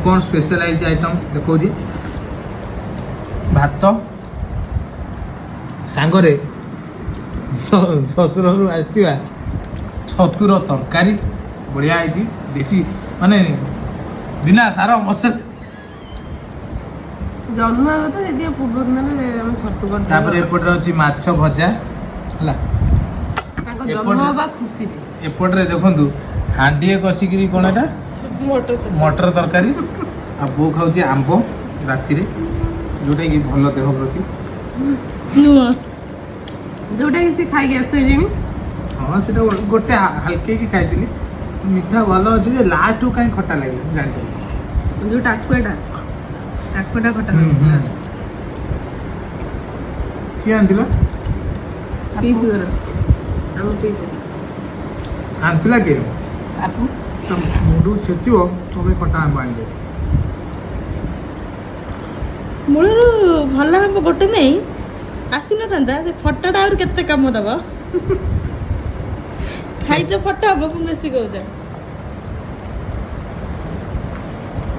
कौन specialise item देखो जी भात सांगरे शशुर आसवा छतुर तरकारी बढ़िया है देसी माने बिना सार मसला जन्म तो ये पूर्व दिन छतु कर तापर एपटे अछि माछ भजा हला जन्म बा खुशी एपटे देखंतु हांडीए कसिकरी कोन एटा मटर तरकारी आ बो खाଉଛି आंब राति रे जोटा कि भल देह प्रति जोटा कि से खाई के आस्ते जेनी हां सेटा गोटे हल्के की खाइतिली मीठा भल अछि जे लास्ट को काई खट्टा लागले जानि जो टाकुएटा खट्टा लागला की आंतिला पीस कर हम पीस आंतिला के आपु मुंडू छेचियो तबे खट्टा आंब आनि दे मूलरू भल आंब गोटे नहीं आसी न से फटाटा और केते काम दब खाई जो फटा आंब पुन बेसी कहू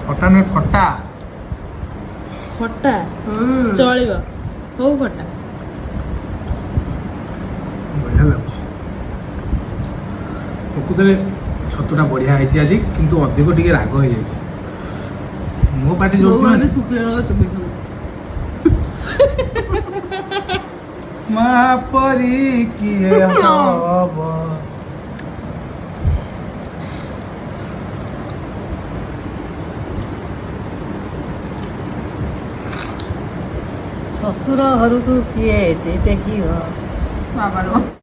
खट्टा में खट्टा फटा चलिब हौ फटा बढ़िया लाଗୁଛି ପ୍ରକୃତରେ ଛତୁଟା ବଢିଆ ହେଇଛି ଆଜି କିନ୍ତୁ ଅଧିକ ଟିକେ ରାଗ ହେଇଯାଇଛି ମୋ ପାଟି ଯୋଉଠି ମାନେ ମା ପରି କିଏ ହବ ଶ୍ୱଶୁର ଘରକୁ କିଏ ଏତେ ଦେଖିବ बाबा रो